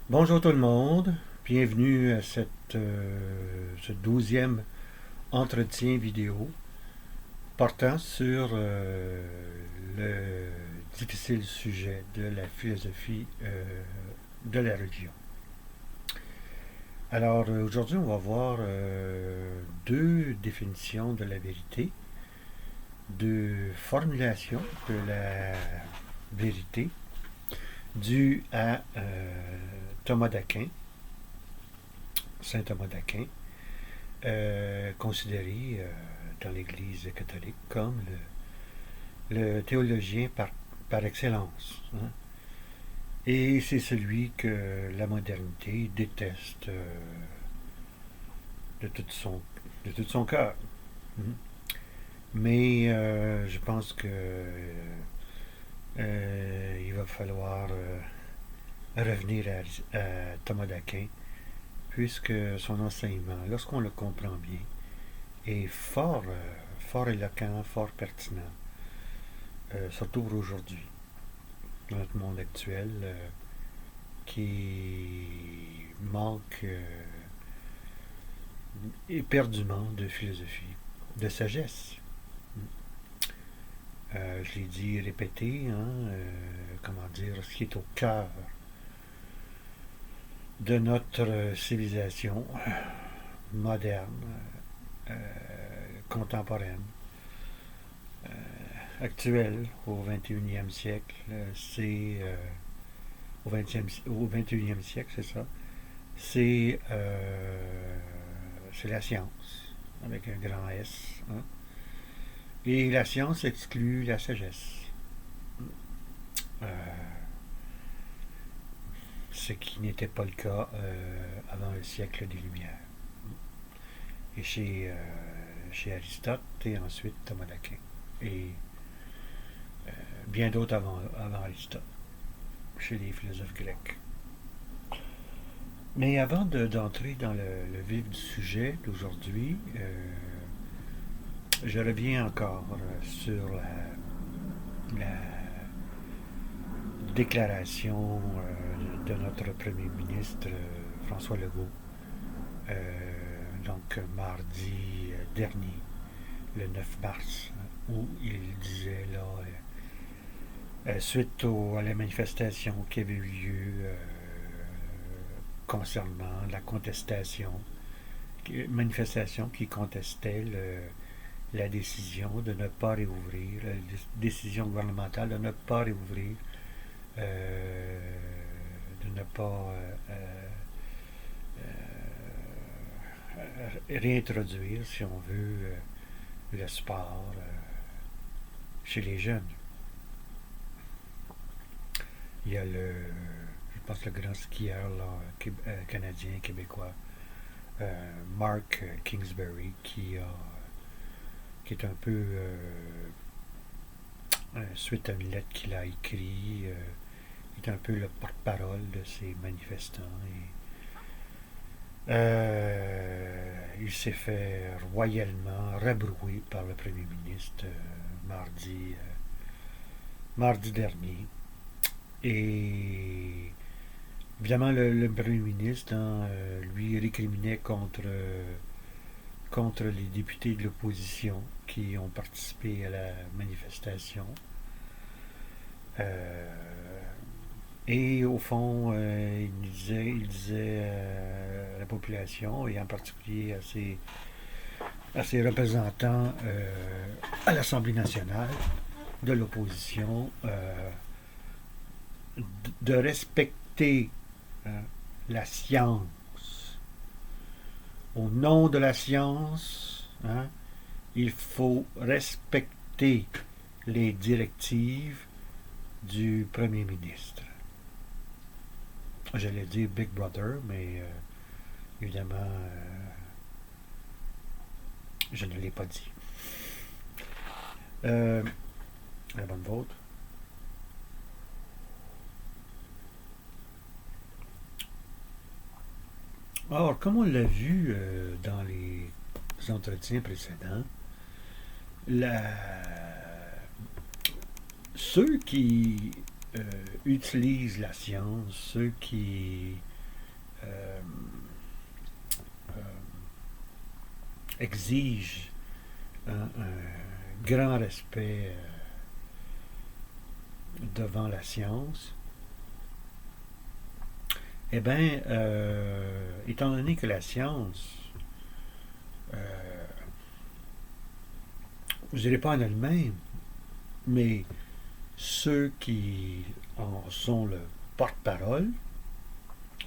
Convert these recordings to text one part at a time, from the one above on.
Bonjour tout le monde, bienvenue à ce 12e entretien vidéo portant sur le difficile sujet de la philosophie de la religion. Alors aujourd'hui on va voir deux définitions de la vérité, deux formulations de la vérité dues à Thomas d'Aquin, Saint Thomas d'Aquin, considéré dans l'Église catholique comme le théologien par excellence, hein. Et c'est celui que la modernité déteste de, tout son, de tout son cœur. Hein. Mais je pense que il va falloir revenir à Thomas d'Aquin, puisque son enseignement, lorsqu'on le comprend bien, est fort éloquent, fort pertinent, surtout pour aujourd'hui, dans notre monde actuel, qui manque éperdument de philosophie, de sagesse. Je l'ai dit, répété, hein, comment dire, ce qui est au cœur de notre civilisation moderne, contemporaine, actuelle, au 21e siècle, c'est au 21e siècle, c'est ça. C'est la science, avec un grand S. Hein. Et la science exclut la sagesse. Euh, Ce qui n'était pas le cas avant le siècle des Lumières. Et chez Aristote et ensuite Thomas d'Aquin. Et bien d'autres avant Aristote, chez les philosophes grecs. Mais avant d'entrer dans le vif du sujet d'aujourd'hui, je reviens encore sur la déclaration de notre Premier ministre François Legault, donc mardi dernier, le 9 mars, où il disait là, suite à la manifestation qui avait eu lieu concernant la manifestation qui contestait la décision de ne pas réouvrir, la décision gouvernementale de ne pas réouvrir, de ne pas réintroduire, si on veut, le sport chez les jeunes. Il y a je pense, le grand skieur là, canadien, québécois, Mark Kingsbury, qui est un peu, suite à une lettre qu'il a écrite, est un peu le porte-parole de ces manifestants. Et, il s'est fait royalement rabrouer par le Premier ministre mardi dernier. Et évidemment, le Premier ministre, hein, lui récriminait contre les députés de l'opposition qui ont participé à la manifestation. Euh, et au fond, il disait à la population, et en particulier à ses représentants à l'Assemblée nationale de l'opposition, de respecter la science. Au nom de la science, hein, il faut respecter les directives du Premier ministre. J'allais dire Big Brother, mais évidemment, je ne l'ai pas dit. La bonne vôtre. Alors, comme on l'a vu dans les entretiens précédents, la... ceux qui utilisent la science, ceux qui euh, euh, exige un grand respect devant la science, eh bien, étant donné que la science, je ne dirais pas en elle-même, mais ceux qui en sont le porte-parole,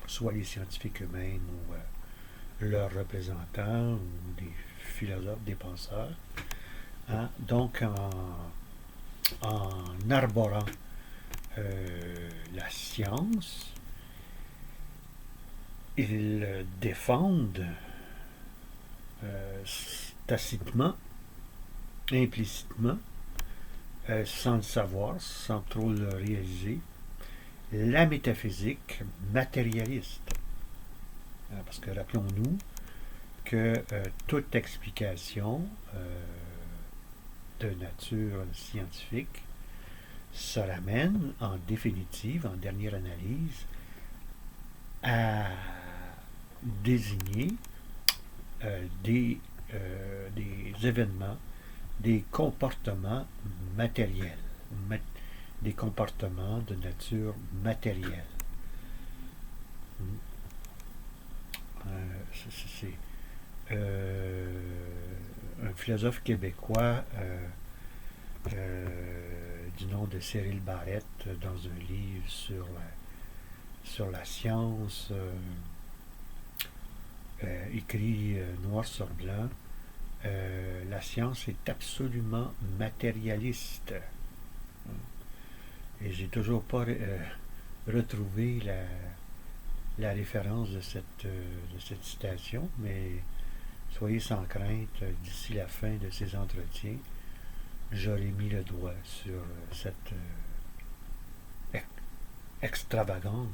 soit les scientifiques eux-mêmes ou leurs représentants ou des philosophes, des penseurs, hein, donc en arborant la science, ils défendent tacitement, implicitement, sans le savoir, sans trop le réaliser, la métaphysique matérialiste. Parce que rappelons-nous que toute explication de nature scientifique se ramène en définitive, en dernière analyse, à désigner des événements, des comportements matériels, des comportements de nature matérielle. C'est un philosophe québécois du nom de Cyril Barrette, dans un livre sur la science, écrit noir sur blanc, la science est absolument matérialiste. Et j'ai toujours pas retrouvé la référence de cette citation, mais soyez sans crainte, d'ici la fin de ces entretiens, j'aurai mis le doigt sur cette extravagante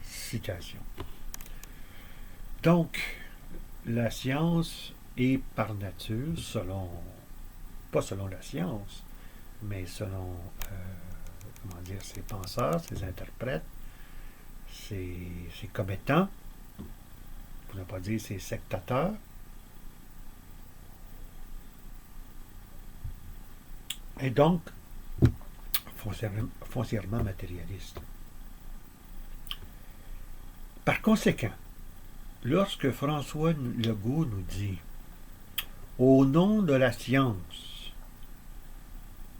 citation. Donc, la science est par nature, pas selon la science, mais selon ses penseurs, ses interprètes, ses commettants, pour ne pas dire ses sectateurs, et donc foncièrement matérialiste. Par conséquent, lorsque François Legault nous dit « Au nom de la science,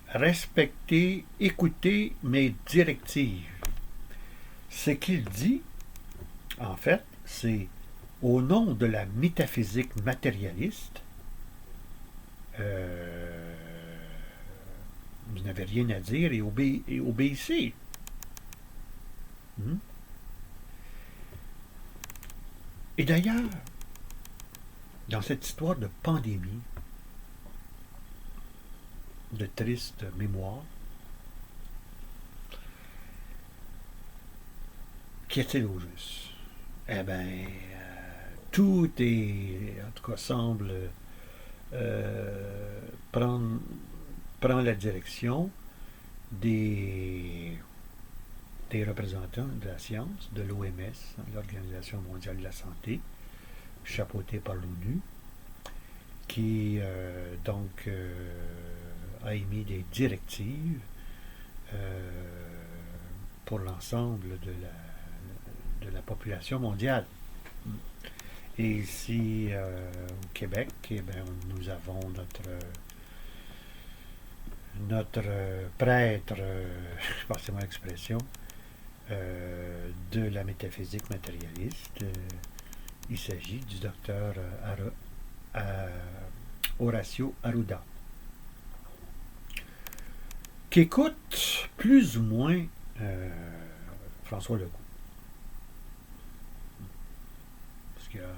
respectez, écoutez mes directives », ce qu'il dit, en fait, c'est « Au nom de la métaphysique matérialiste, vous n'avez rien à dire et obéissez. » Et d'ailleurs, dans cette histoire de pandémie, de triste mémoire, qu'y a-t-il au juste? Eh bien, tout est, en tout cas, semble prendre la direction des représentants de la science, de l'OMS, l'Organisation mondiale de la santé, chapeautée par l'ONU, qui a émis des directives pour l'ensemble de la population mondiale. Et ici, au Québec, eh bien, nous avons notre prêtre, passez-moi l'expression, de la métaphysique matérialiste. Il s'agit du docteur Horacio Arruda, qui écoute plus ou moins François Legault. Parce qu'il y a,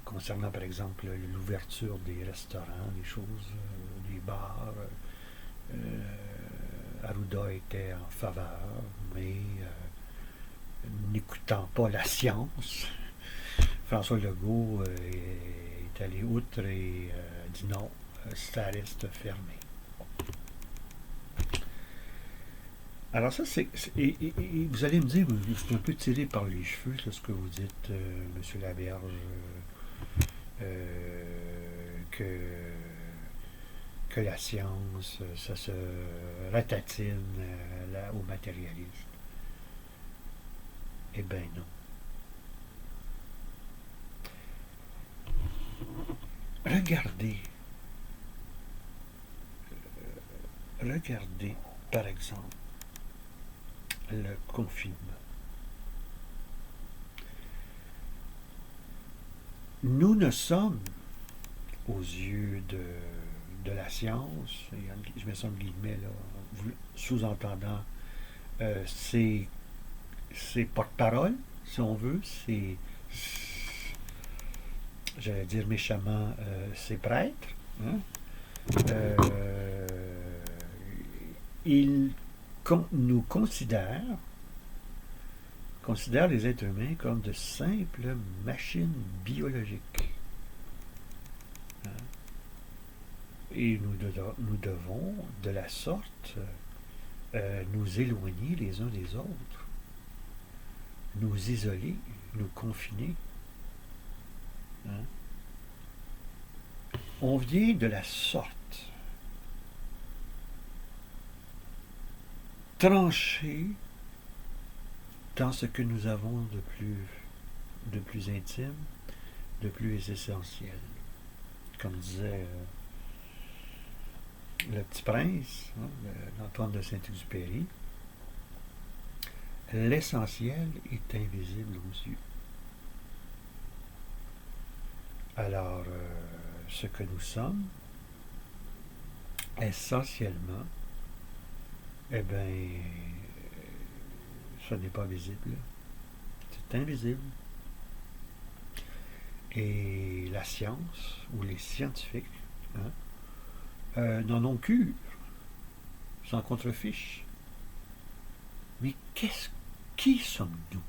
concernant par exemple l'ouverture des restaurants, des choses, des bars, Arruda était en faveur, mais n'écoutant pas la science, François Legault est allé outre et dit non, ça reste fermé. Alors ça, et vous allez me dire, c'est un peu tiré par les cheveux, là, ce que vous dites, Monsieur Laberge, que la science, ça se ratatine au matérialisme. Eh bien non. Regardez, regardez, par exemple, le confinement. Nous ne sommes, aux yeux de la science, je mets ça en guillemets, là, sous-entendant ses porte-paroles, si on veut, j'allais dire méchamment, ses prêtres. Hein? Euh, ils nous considèrent les êtres humains comme de simples machines biologiques. Hein? Et nous devons, de la sorte, nous éloigner les uns des autres, nous isoler, nous confiner. Hein? On vient de la sorte trancher dans ce que nous avons de plus intime, de plus essentiel. Comme disait le Petit Prince, hein, l'Antoine de Saint-Exupéry, l'essentiel est invisible aux yeux. Alors, ce que nous sommes, essentiellement, eh bien, ce n'est pas visible. C'est invisible. Et la science, ou les scientifiques, hein, n'en ont cure, sans contrefiche. Mais qui sommes-nous?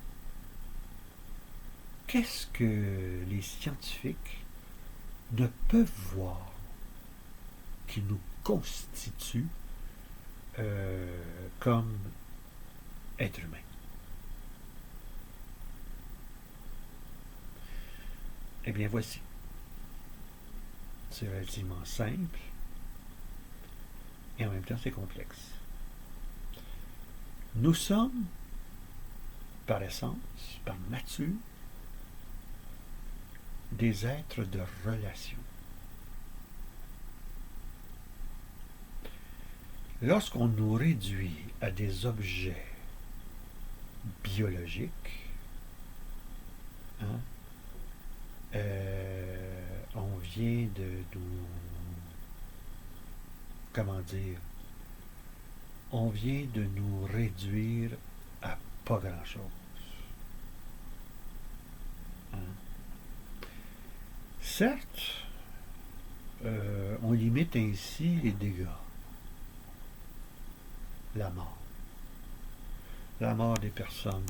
Qu'est-ce que les scientifiques ne peuvent voir qui nous constitue comme être humain? Eh bien, voici. C'est relativement simple et en même temps c'est complexe. Nous sommes, par essence, par nature, des êtres de relation. Lorsqu'on nous réduit à des objets biologiques, hein, on vient de nous, comment dire, on vient de nous réduire à pas grand-chose. Hein? Certes, on limite ainsi les dégâts. La mort. La mort des personnes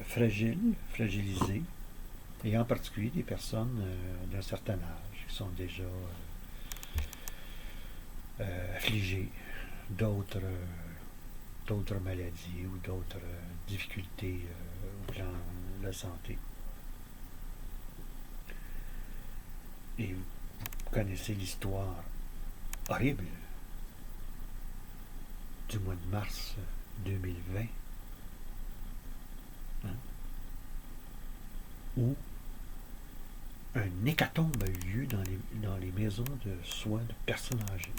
fragilisées, et en particulier des personnes d'un certain âge qui sont déjà affligées d'autres maladies ou d'autres difficultés au plan de la santé. Et vous connaissez l'histoire horrible du mois de mars 2020, hein, où un hécatombe a eu lieu dans les maisons de soins de personnes âgées,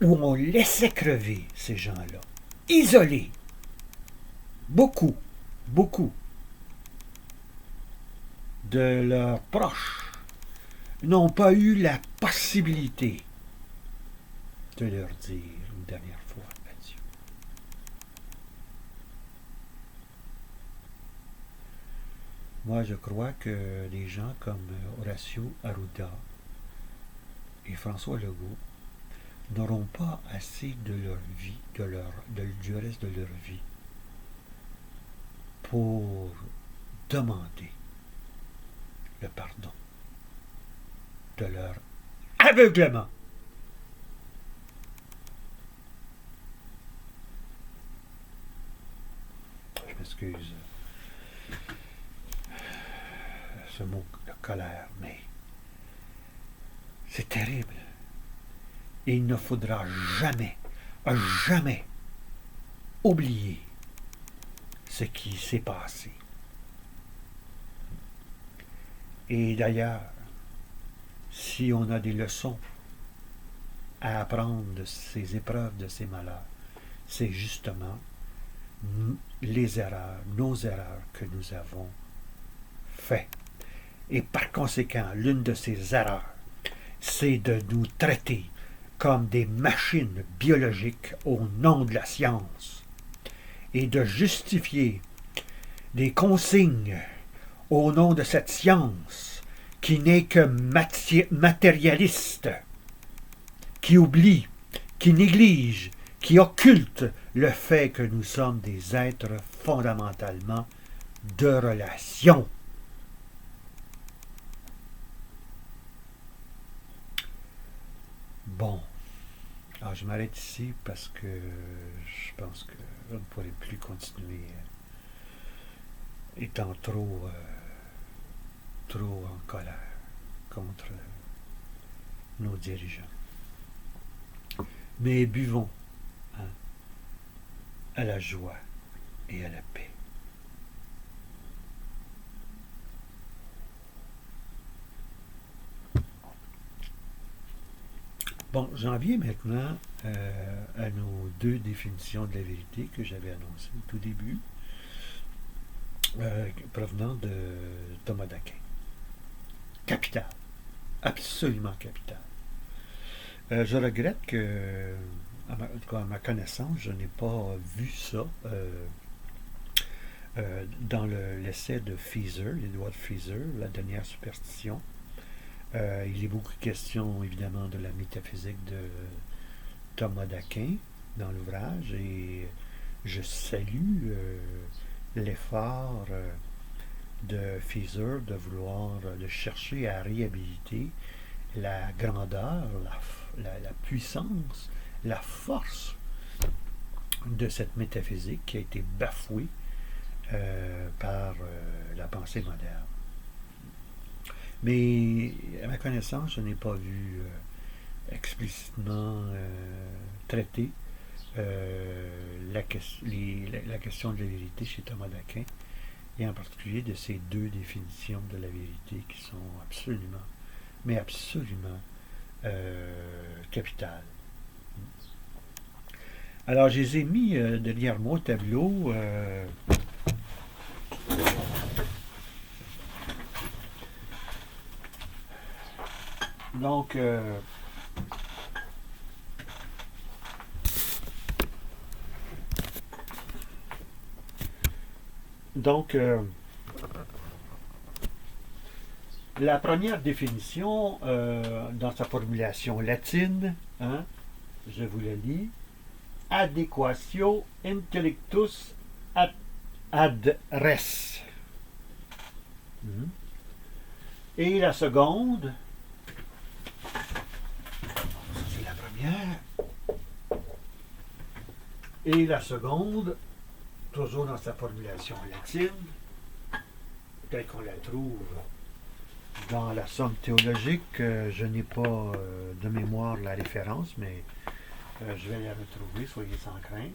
où on laissait crever ces gens-là, isolés, beaucoup de leurs proches n'ont pas eu la possibilité de leur dire une dernière fois adieu. Moi, je crois que des gens comme Horacio Arruda et François Legault n'auront pas assez de leur vie, du reste de leur vie, pour demander le pardon de leur aveuglement. m'excuse ce mot de colère, mais c'est terrible. Et il ne faudra jamais, jamais oublier ce qui s'est passé. Et d'ailleurs, si on a des leçons à apprendre de ces épreuves, de ces malheurs, c'est justement les erreurs, nos erreurs que nous avons faites. Et par conséquent, l'une de ces erreurs, c'est de nous traiter comme des machines biologiques au nom de la science et de justifier des consignes au nom de cette science qui n'est que matérialiste, qui oublie, qui néglige, qui occulte le fait que nous sommes des êtres fondamentalement de relation. Bon, alors je m'arrête ici parce que je pense qu'on ne pourrait plus continuer étant trop en colère contre nos dirigeants. Mais buvons à la joie et à la paix. Bon, j'en viens maintenant à nos deux définitions de la vérité que j'avais annoncées au tout début, provenant de Thomas d'Aquin. Capital. Absolument capital. Je regrette que, à ma connaissance, je n'ai pas vu ça dans l'essai de Feser, les lois de Feser, la dernière superstition. Il est beaucoup question, évidemment, de la métaphysique de Thomas d'Aquin dans l'ouvrage, et je salue l'effort de Feser de vouloir, de chercher à réhabiliter la grandeur, la puissance, la force de cette métaphysique qui a été bafouée par la pensée moderne. Mais à ma connaissance, je n'ai pas vu explicitement traiter la question de la vérité chez Thomas d'Aquin, et en particulier de ces deux définitions de la vérité qui sont absolument, mais absolument capitales. Alors, je les ai mis derrière moi au tableau. Donc, la première définition, dans sa formulation latine, je vous la lis, adequatio intellectus ad res. Et la seconde, c'est la première, et la seconde, toujours dans sa formulation latine, telle qu'on la trouve dans la Somme théologique, je n'ai pas de mémoire la référence, mais je vais la retrouver, soyez sans crainte.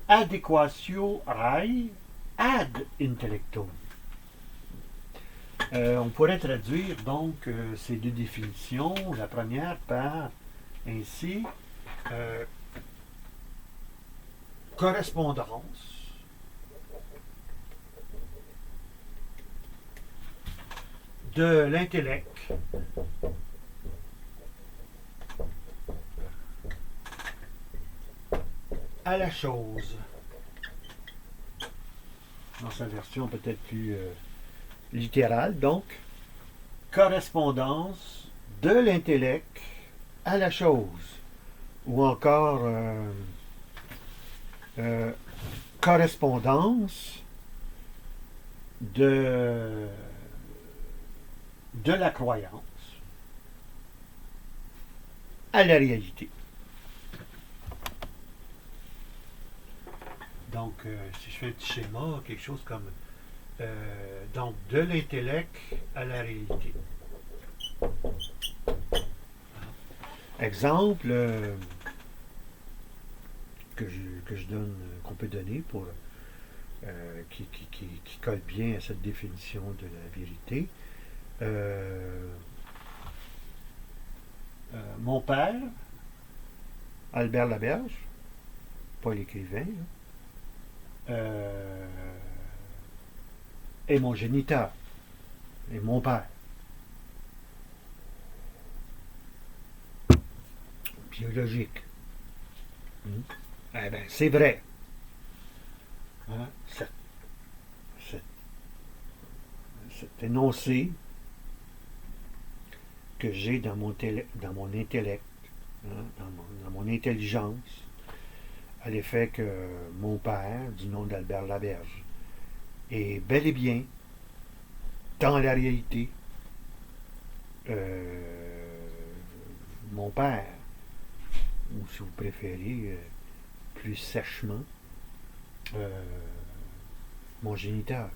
Adequatio rai ad intellectum. On pourrait traduire donc ces deux définitions, la première par ainsi correspondance de l'intellect à la chose, dans sa version peut-être plus littérale, donc correspondance de l'intellect à la chose, ou encore correspondance de la croyance à la réalité. Donc, si je fais un petit schéma, quelque chose comme donc de l'intellect à la réalité. Exemple que je donne, qu'on peut donner pour qui colle bien à cette définition de la vérité. Mon père, Albert Laberge, pas l'écrivain, est mon géniteur, est mon père. Biologique. Eh bien, c'est vrai. Hein? Cet énoncé que j'ai dans mon intellect, hein, dans mon intelligence, à l'effet que mon père, du nom d'Albert Laberge, est bel et bien, dans la réalité, mon père, ou si vous préférez, plus sèchement, mon géniteur.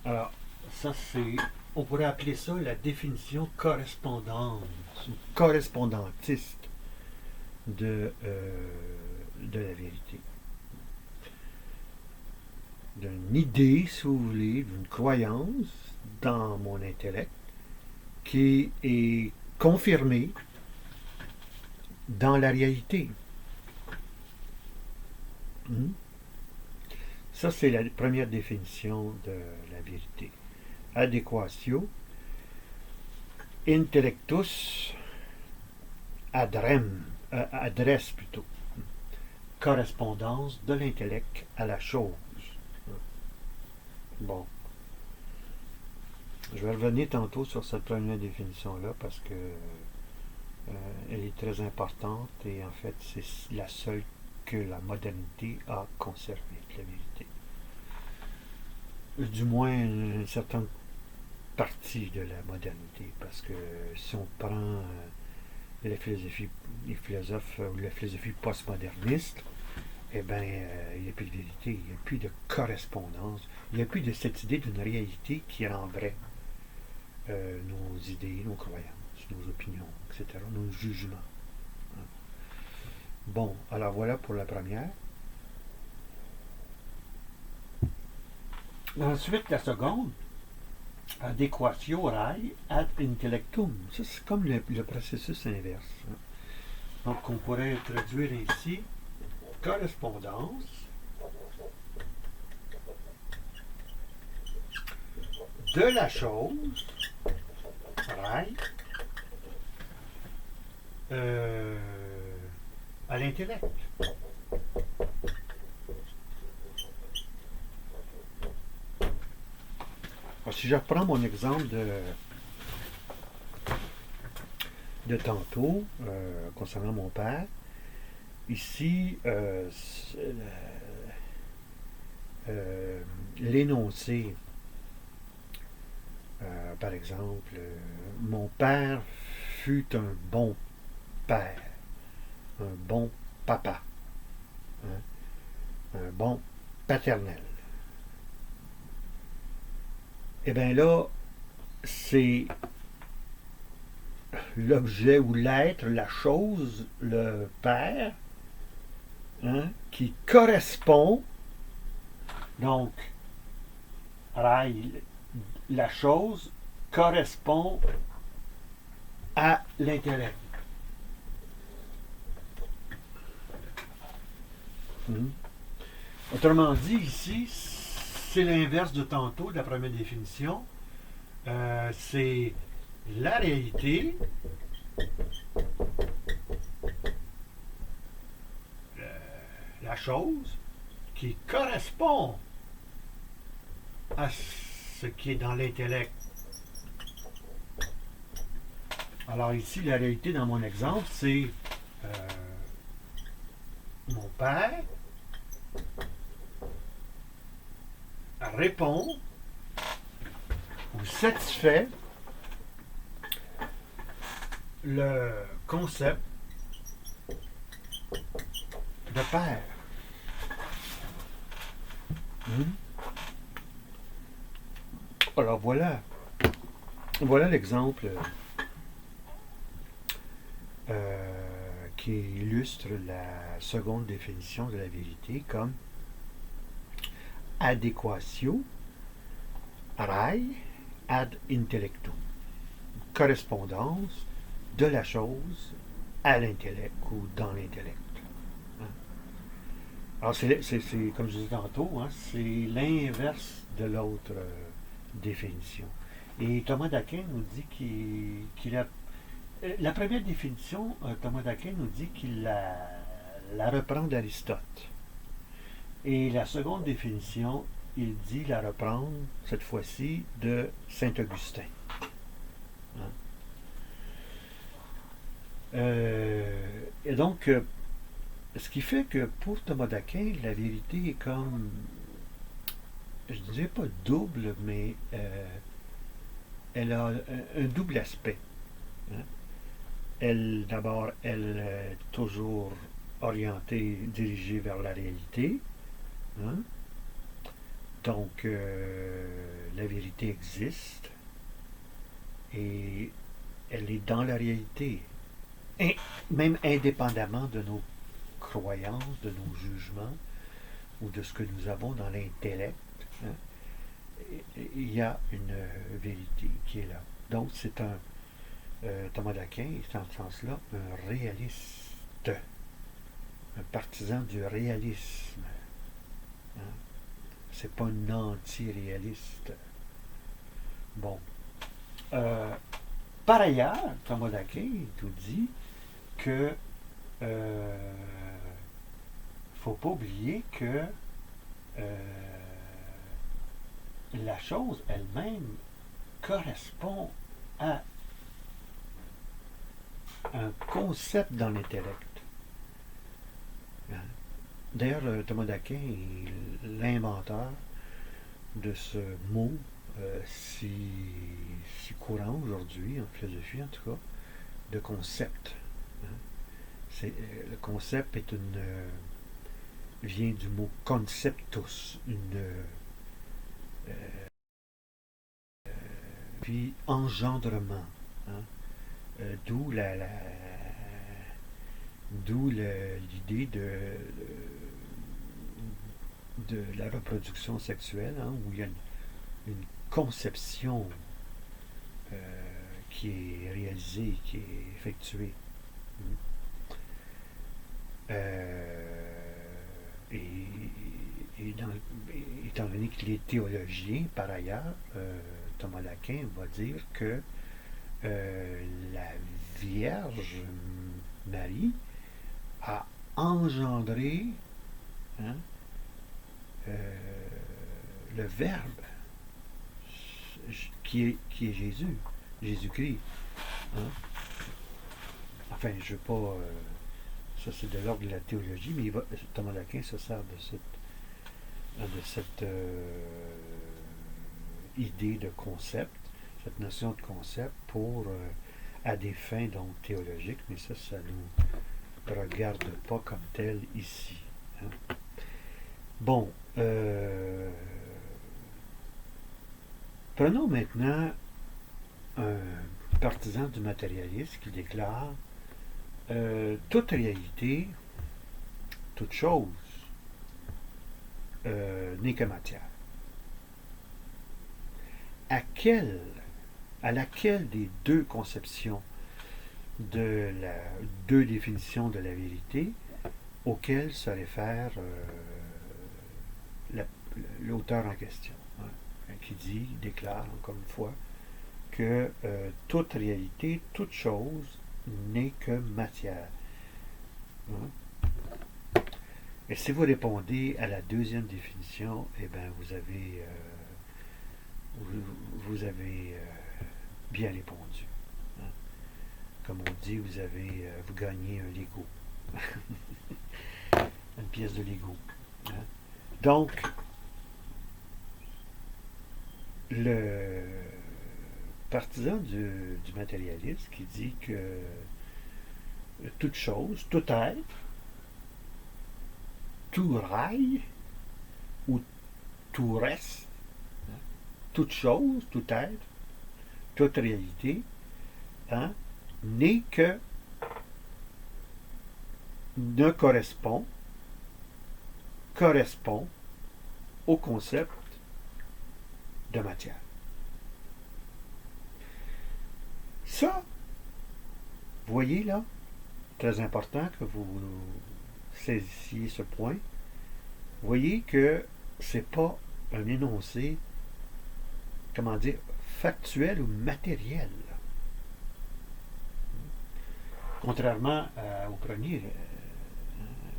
Alors, ça c'est, on pourrait appeler ça la définition correspondante ou correspondantiste de la vérité. D'une idée, si vous voulez, d'une croyance dans mon intellect qui est confirmée dans la réalité. Ça, c'est la première définition de la vérité. Adequatio intellectus adresse plutôt. Correspondance de l'intellect à la chose. Bon. Je vais revenir tantôt sur cette première définition-là parce que elle est très importante et en fait, c'est la seule que la modernité a conservée, la vérité. Du moins, une certaine partie de la modernité, parce que si on prend les philosophes ou la philosophie postmoderniste, eh bien, il n'y a plus de vérité, il n'y a plus de correspondance, il n'y a plus de cette idée d'une réalité qui rend vrai nos idées, nos croyances, nos opinions, etc., nos jugements. Bon, alors voilà pour la première. Ensuite, la seconde, adequatio rai ad intellectum. Ça, c'est comme le processus inverse. Donc, on pourrait traduire ainsi correspondance de la chose, rai, à l'intellect. Alors, si je reprends mon exemple de tantôt, concernant mon père, ici, l'énoncé, par exemple, mon père fut un bon père, un bon papa, hein, un bon paternel. Eh bien là, c'est l'objet ou l'être, la chose, le père, hein, qui correspond, donc, la chose correspond à l'intellect. Autrement dit, ici, c'est l'inverse de tantôt, de la première définition. C'est la réalité, la chose, qui correspond à ce qui est dans l'intellect. Alors ici, la réalité dans mon exemple, c'est mon père répond ou satisfait le concept de père. Hmm? Alors voilà l'exemple qui illustre la seconde définition de la vérité comme adéquatio rai ad intellectum, correspondance de la chose à l'intellect ou dans l'intellect. Hein? Alors, comme je disais tantôt, hein, c'est l'inverse de l'autre définition. Et Thomas d'Aquin nous dit qu'il a. La première définition, Thomas d'Aquin nous dit qu'il la reprend d'Aristote. Et la seconde définition, il dit la reprendre, cette fois-ci, de Saint-Augustin. Hein? Et donc, ce qui fait que pour Thomas d'Aquin, la vérité est comme, je ne dirais pas double, mais elle a un double aspect. Hein? D'abord, elle est toujours orientée, dirigée vers la réalité. Hein? Donc, la vérité existe et elle est dans la réalité. Et même indépendamment de nos croyances, de nos jugements ou de ce que nous avons dans l'intellect, hein, il y a une vérité qui est là. Donc, c'est Thomas d'Aquin est en ce sens-là un réaliste, un partisan du réalisme. Hein. C'est pas un anti-réaliste. Bon. Par ailleurs, Thomas d'Aquin nous dit que faut pas oublier que la chose elle-même correspond à un concept dans l'intellect. Hein? D'ailleurs, Thomas d'Aquin est l'inventeur de ce mot si courant aujourd'hui, en philosophie en tout cas, de concept. Hein? Le concept vient du mot conceptus, puis engendrement. Hein? D'où l'idée de la reproduction sexuelle, hein, où il y a une conception qui est réalisée, qui est effectuée. Étant donné qu'il est théologien, par ailleurs, Thomas d'Aquin va dire que la Vierge Marie a engendré, hein, le Verbe qui est Jésus, Jésus-Christ. Hein? Enfin, je ne veux pas. Ça, c'est de l'ordre de la théologie, mais Thomas d'Aquin se sert de cette idée de concept, cette notion de concept pour à des fins donc théologiques, mais ça nous regarde pas comme tel ici. Hein? Bon, prenons maintenant un partisan du matérialisme qui déclare toute réalité, toute chose n'est que matière. À laquelle des deux conceptions deux définitions de la vérité auxquelles se réfère l'auteur en question, hein, qui déclare encore une fois que toute réalité, toute chose n'est que matière. Hein? Et si vous répondez à la deuxième définition, eh bien vous avez bien répondu. Hein? Comme on dit, vous gagnez un Lego. Une pièce de Lego. Hein? Donc, le partisan du matérialisme qui dit que toute chose, tout être, tout rail ou tout reste, hein, toute chose, tout être, toute réalité, hein, n'est que ne correspond au concept de matière. Ça, voyez là, très important que vous saisissiez ce point. Voyez que c'est pas un énoncé, comment dire, factuel ou matériel. Contrairement au premier,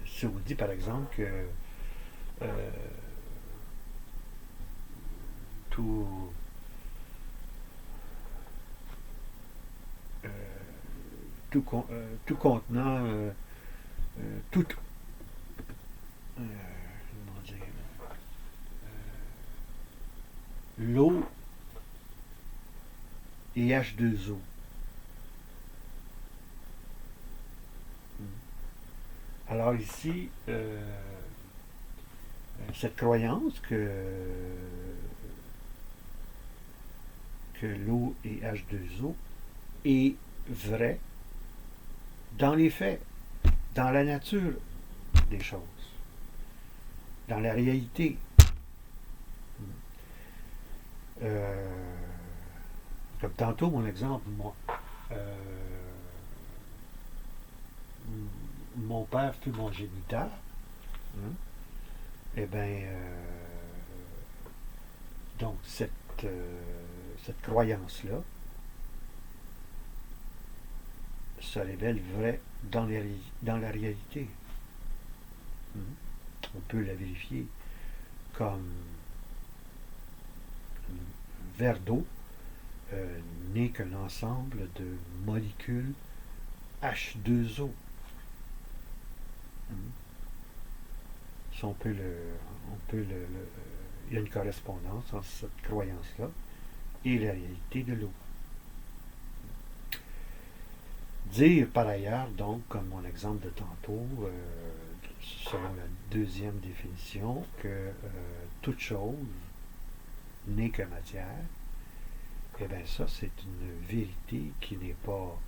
si on dit par exemple que euh, tout, euh, tout contenant, tout, comment dire, l'eau et H2O. Alors ici, cette croyance que l'eau et H2O est vraie dans les faits, dans la nature des choses, dans la réalité. Comme tantôt, mon exemple, moi, euh, mon père fut mon géniteur. Hein? Eh bien, donc cette croyance-là se révèle vraie dans la réalité. On peut la vérifier comme un verre d'eau n'est qu'un ensemble de molécules H2O. Si il y a une correspondance entre cette croyance-là et la réalité de l'eau. Dire par ailleurs, donc, comme mon exemple de tantôt, selon la deuxième définition, que toute chose n'est que matière, eh bien ça, c'est une vérité qui n'est pas,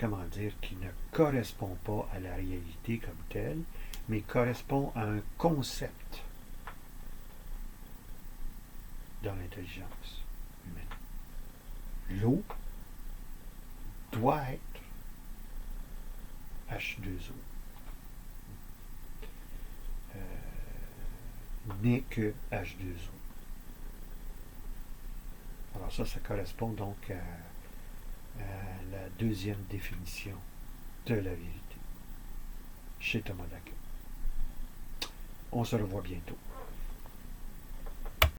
comment dire, qui ne correspond pas à la réalité comme telle, mais correspond à un concept dans l'intelligence humaine. L'eau doit être H2O. N'est que H2O. Alors ça correspond donc à la deuxième définition de la vérité chez Thomas d'Aquin. On se revoit bientôt.